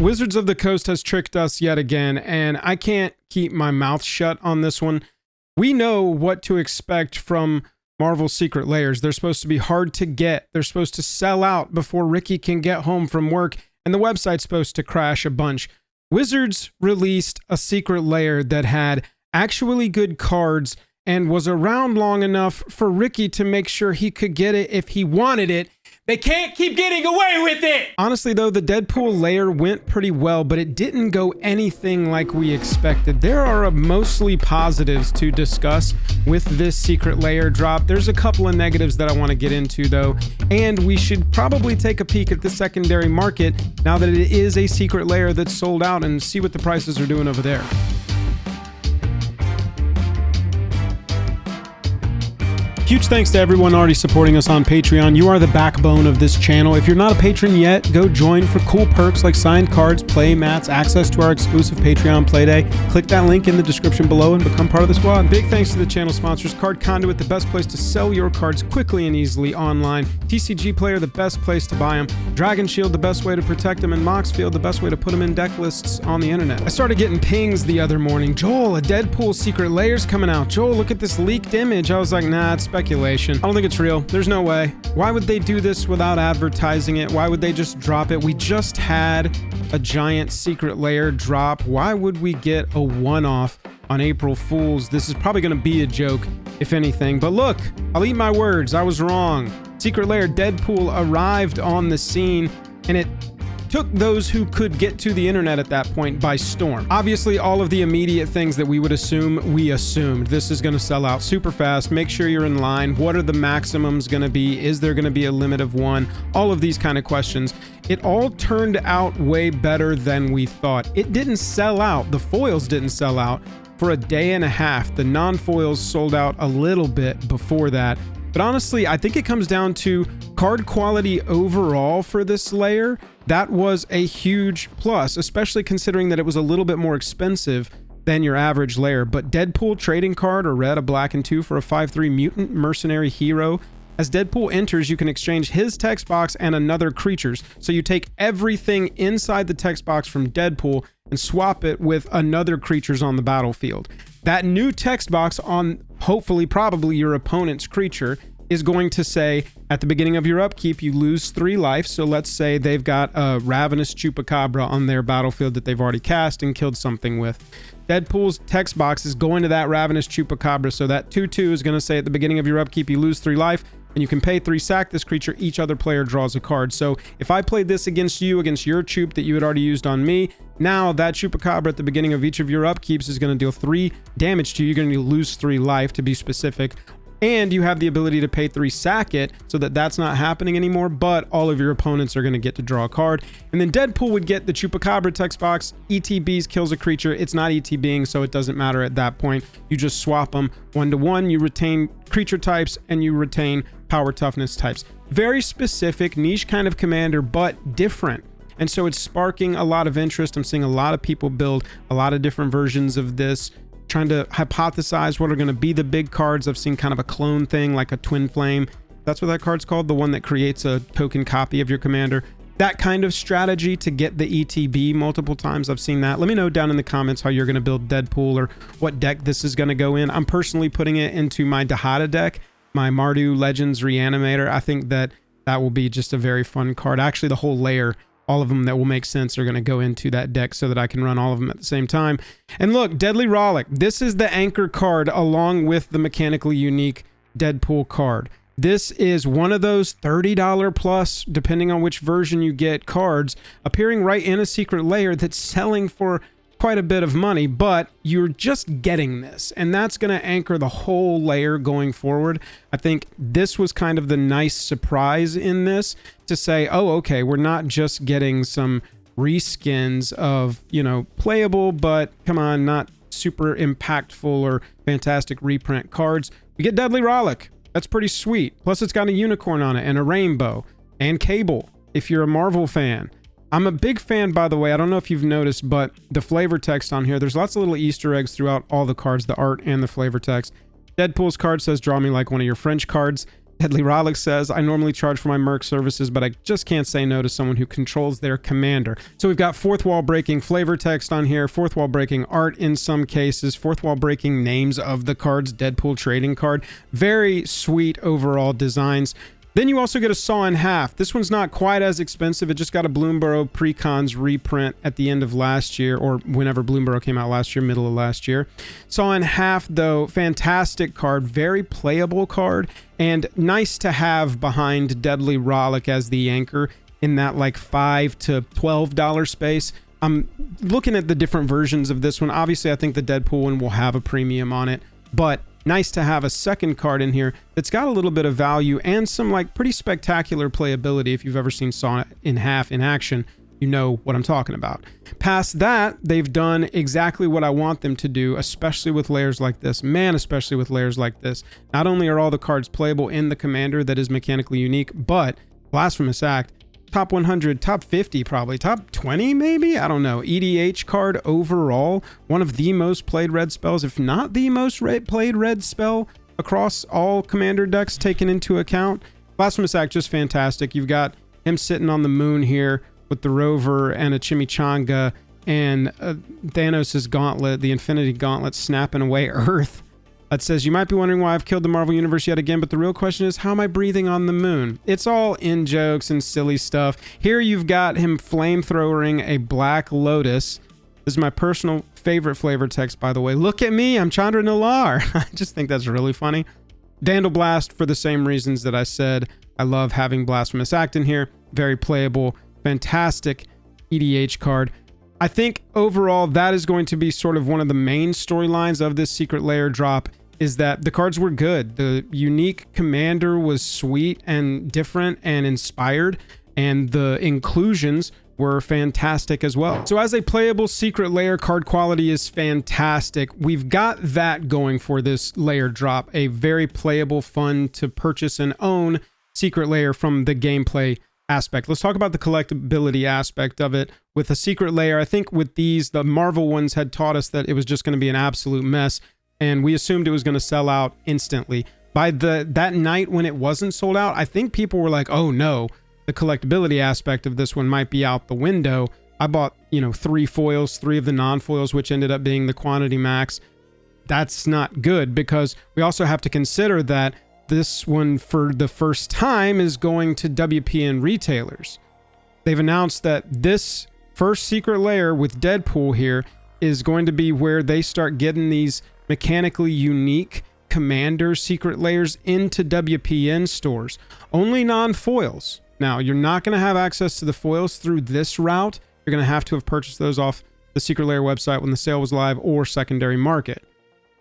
Wizards of the Coast has tricked us yet again, and I can't keep my mouth shut on this one. We know what to expect from Marvel's Secret Lairs. They're supposed to be hard to get. They're supposed to sell out before Ricky can get home from work, and the website's supposed to crash a bunch. Wizards released a Secret Lair that had actually good cards and was around long enough for Ricky to make sure he could get it if he wanted it. They can't keep getting away with it! Honestly though, the Deadpool lair went pretty well, but it didn't go anything like we expected. There are mostly positives to discuss with this Secret Lair drop. There's a couple of negatives that I want to get into though, and we should probably take a peek at the secondary market now that it is a Secret Lair that's sold out and see what the prices are doing over there. Huge thanks to everyone already supporting us on Patreon. You are the backbone of this channel. If you're not a patron yet, go join for cool perks like signed cards, play mats, access to our exclusive Patreon Playday. Click that link in the description below and become part of the squad. Big thanks to the channel sponsors. Card Conduit, the best place to sell your cards quickly and easily online. TCG Player, the best place to buy them. Dragon Shield, the best way to protect them. And Moxfield, the best way to put them in deck lists on the internet. I started getting pings the other morning. Joel, a Deadpool Secret Lair's coming out. Joel, look at this leaked image. I was like, nah, it's speculation. I don't think it's real. There's no way. Why would they do this without advertising it? Why would they just drop it? We just had a giant Secret Lair drop. Why would we get a one-off on April Fool's? This is probably going to be a joke, if anything. But look, I'll eat my words. I was wrong. Secret Lair Deadpool arrived on the scene, and it took those who could get to the internet at that point by storm. Obviously, all of the immediate things that we would assume, we assumed. This is going to sell out super fast. Make sure you're in line. What are the maximums going to be? Is there going to be a limit of one? All of these kind of questions. It all turned out way better than we thought. It didn't sell out. The foils didn't sell out for a day and a half. The non-foils sold out a little bit before that. But honestly, I think it comes down to card quality overall for this layer. That was a huge plus, especially considering that it was a little bit more expensive than your average layer. But Deadpool trading card, a red, a black, and 2 for a 5/3 mutant mercenary hero. As Deadpool enters, you can exchange his text box and another creature's. So you take everything inside the text box from Deadpool and swap it with another creature's on the battlefield. That new text box on, hopefully, probably your opponent's creature is going to say, at the beginning of your upkeep, you lose 3 life. So let's say they've got a Ravenous Chupacabra on their battlefield that they've already cast and killed something with. Deadpool's text box is going to that Ravenous Chupacabra. So that 2/2 is going to say at the beginning of your upkeep, you lose 3 life. And you can pay 3, sack this creature. Each other player draws a card. So if I played this against you, against your Chup that you had already used on me, now that Chupacabra at the beginning of each of your upkeeps is going to deal 3 damage to you. You're going to lose 3 life, to be specific. And you have the ability to pay 3, sack it, so that that's not happening anymore, but all of your opponents are going to get to draw a card. And then Deadpool would get the Chupacabra text box. ETBs kills a creature. It's not ETBing, so it doesn't matter at that point. You just swap them 1-to-1. You retain creature types, and you retain power toughness types. Very specific, niche kind of commander, but different. And so it's sparking a lot of interest. I'm seeing a lot of people build a lot of different versions of this, trying to hypothesize what are going to be the big cards. I've seen kind of a clone thing like a Twin Flame. That's what that card's called, the one that creates a token copy of your commander. That kind of strategy to get the ETB multiple times. I've seen that. Let me know down in the comments how you're going to build Deadpool or what deck this is going to go in. I'm personally putting it into my Dahada deck, my Mardu Legends Reanimator. I think that that will be just a very fun card. Actually, the whole layer, all of them that will make sense, are going to go into that deck so that I can run all of them at the same time. And look, Deadly Rollick. This is the anchor card along with the mechanically unique Deadpool card. This is one of those $30 plus, depending on which version you get, cards appearing right in a Secret Lair that's selling for quite a bit of money, but you're just getting this, and that's going to anchor the whole layer going forward. I think this was kind of the nice surprise in this, to say, oh, okay, we're not just getting some reskins of, you know, playable, but come on, not super impactful or fantastic reprint cards. We get Deadly Rollick. That's pretty sweet. Plus it's got a unicorn on it and a rainbow and Cable if you're a Marvel fan. I'm a big fan, by the way. I don't know if you've noticed, but the flavor text on here, there's lots of little Easter eggs throughout all the cards, the art and the flavor text. Deadpool's card says, draw me like one of your French cards. Deadly Rollick says, I normally charge for my Merc services, but I just can't say no to someone who controls their commander. So we've got fourth wall breaking flavor text on here, fourth wall breaking art in some cases, fourth wall breaking names of the cards, Deadpool trading card. Very sweet overall designs. Then you also get a Saw in Half. This one's not quite as expensive. It just got a Bloomborough Precons reprint at the end of last year, or whenever Bloomborough came out last year, middle of last year. Saw in Half, though, fantastic card, very playable card, and nice to have behind Deadly Rollick as the anchor in that like $5 to $12 space. I'm looking at the different versions of this one. Obviously, I think the Deadpool one will have a premium on it, but nice to have a second card in here that's got a little bit of value and some like pretty spectacular playability. If you've ever seen Saw in Half in action, you know what I'm talking about. Past that, they've done exactly what I want them to do, especially with layers like this. Man, especially with layers like this. Not only are all the cards playable in the commander that is mechanically unique, but Blasphemous Act, top 100, top 50 probably, top 20 maybe? I don't know. EDH card overall, one of the most played red spells, if not the most played red spell across all commander decks taken into account. Blasphemous Act, just fantastic. You've got him sitting on the moon here with the rover and a chimichanga and Thanos' gauntlet, the Infinity Gauntlet, snapping away Earth. That says, you might be wondering why I've killed the Marvel Universe yet again, but the real question is, how am I breathing on the moon? It's all in jokes and silly stuff. Here you've got him flamethrowering a Black Lotus. This is my personal favorite flavor text, by the way. Look at me, I'm Chandra Nalar. I just think that's really funny. Vandal Blast, for the same reasons that I said. I love having Blasphemous Act in here. Very playable, fantastic EDH card. I think overall that is going to be sort of one of the main storylines of this Secret Lair drop, is that the cards were good. The unique commander was sweet and different and inspired, and the inclusions were fantastic as well. So as a playable Secret Lair, card quality is fantastic. We've got that going for this Lair drop, a very playable, fun to purchase and own Secret Lair from the gameplay aspect. Let's talk about the collectability aspect of it. With a Secret Lair, I think with these, the Marvel ones had taught us that it was just going to be an absolute mess, and we assumed it was going to sell out instantly. By that night when it wasn't sold out, I think people were like, oh no, the collectability aspect of this one might be out the window. I bought, 3 foils, 3 of the non-foils, which ended up being the quantity max. That's not good, because we also have to consider that this one, for the first time, is going to WPN retailers. They've announced that this first Secret Lair with Deadpool here is going to be where they start getting these mechanically unique commander Secret Lairs into WPN stores. Only non-foils. Now, you're not going to have access to the foils through this route. You're going to have purchased those off the Secret Lair website when the sale was live or secondary market.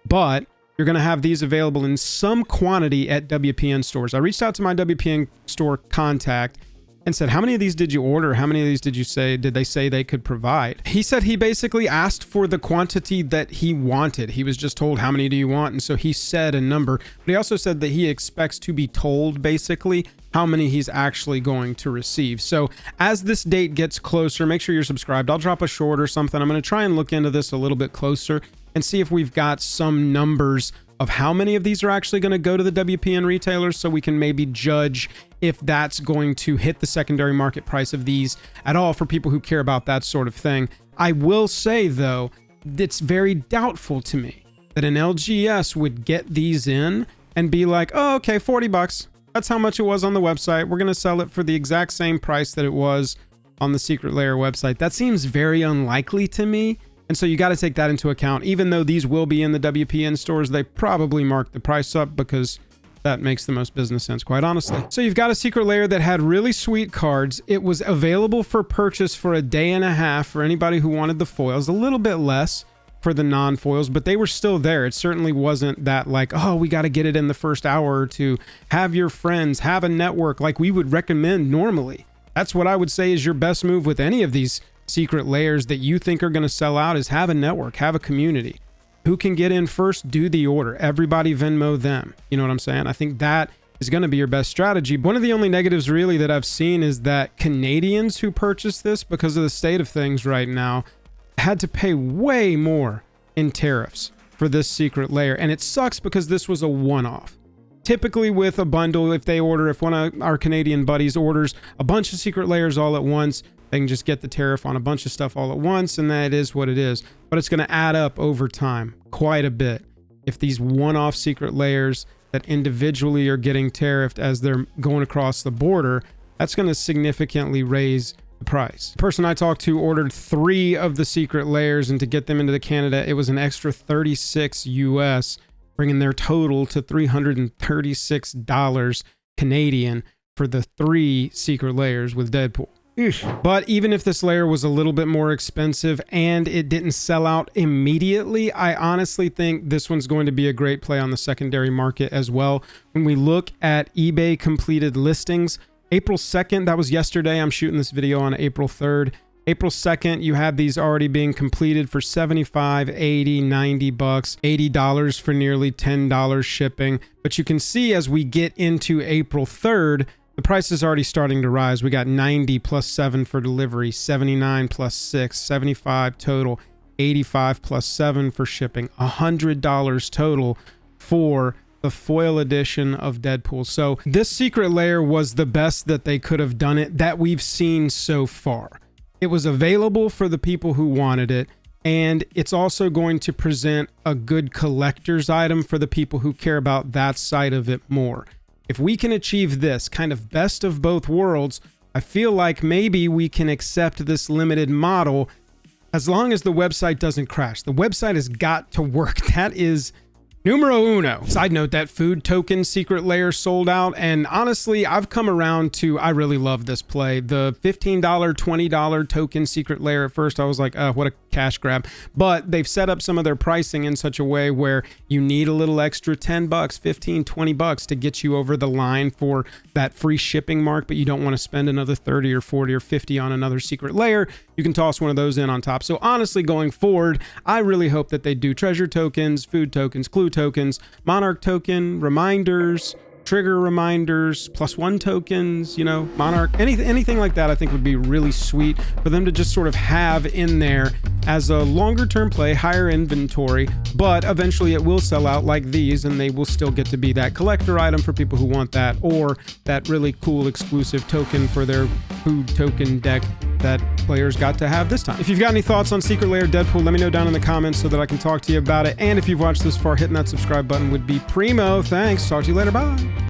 But you're going to have these available in some quantity at WPN stores. I reached out to my WPN store contact and said, how many of these did you order? How many of these did they say they could provide? He said he basically asked for the quantity that he wanted. He was just told, how many do you want? And so he said a number, but he also said that he expects to be told basically how many he's actually going to receive. So as this date gets closer, make sure you're subscribed. I'll drop a short or something. I'm going to try and look into this a little bit closer and see if we've got some numbers of how many of these are actually going to go to the WPN retailers, so we can maybe judge if that's going to hit the secondary market price of these at all for people who care about that sort of thing. I will say, though, it's very doubtful to me that an LGS would get these in and be like, oh, okay, $40. That's how much it was on the website. We're going to sell it for the exact same price that it was on the Secret Lair website. That seems very unlikely to me. And so you got to take that into account. Even though these will be in the WPN stores, they probably mark the price up because that makes the most business sense, quite honestly. So you've got a Secret Lair that had really sweet cards. It was available for purchase for a day and a half for anybody who wanted the foils, a little bit less for the non-foils, but they were still there. It certainly wasn't that like, oh, we got to get it in the first hour or two. Have your friends, have a network like we would recommend normally. That's what I would say is your best move with any of these Secret Lairs that you think are going to sell out, is have a network, have a community. Who can get in first, do the order. Everybody Venmo them. You know what I'm saying? I think that is going to be your best strategy. One of the only negatives really that I've seen is that Canadians who purchased this, because of the state of things right now, had to pay way more in tariffs for this Secret Lair. And it sucks because this was a one-off. typically with a bundle, if one of our Canadian buddies orders a bunch of secret layers all at once, they can just get the tariff on a bunch of stuff all at once, and that is what it is. But it's going to add up over time quite a bit. If these one-off secret layers that individually are getting tariffed as they're going across the border, that's going to significantly raise the price. The person I talked to ordered 3 of the secret layers, and to get them into Canada, it was an extra $36 US, bringing their total to $336 Canadian for the 3 secret layers with Deadpool. But even if this layer was a little bit more expensive and it didn't sell out immediately, I honestly think this one's going to be a great play on the secondary market as well. When we look at eBay completed listings, April 2nd, that was yesterday. I'm shooting this video on April 3rd. April 2nd, you had these already being completed for $75, $80, $90, $80 for nearly $10 shipping. But you can see as we get into April 3rd, the price is already starting to rise. We got 90 plus 7 for delivery, 79 plus 6, 75 total, 85 plus 7 for shipping, $100 total for the foil edition of Deadpool. So this secret layer was the best that they could have done it that we've seen so far. It was available for the people who wanted it, and it's also going to present a good collector's item for the people who care about that side of it more. If we can achieve this kind of best of both worlds, I feel like maybe we can accept this limited model as long as the website doesn't crash. The website has got to work. That is numero uno. Side note, that food token secret layer sold out, and honestly, I've come around to, I really love this play. The $15, $20 token secret layer, at first I was like, what a cash grab. But they've set up some of their pricing in such a way where you need a little extra 10 bucks, 15, 20 bucks to get you over the line for that free shipping mark, but you don't want to spend another 30 or 40 or 50 on another secret layer. You can toss one of those in on top. So honestly, going forward, I really hope that they do treasure tokens, food tokens, clue tokens, monarch token, reminders, trigger reminders, +1 tokens, you know, monarch, anything like that I think would be really sweet for them to just sort of have in there as a longer term play, higher inventory, but eventually it will sell out like these, and they will still get to be that collector item for people who want that, or that really cool exclusive token for their food token deck that players got to have this time. If you've got any thoughts on Secret Layer Deadpool, let me know down in the comments so that I can talk to you about it. And if you've watched this far, hitting that subscribe button would be primo. Thanks. Talk to you later. Bye.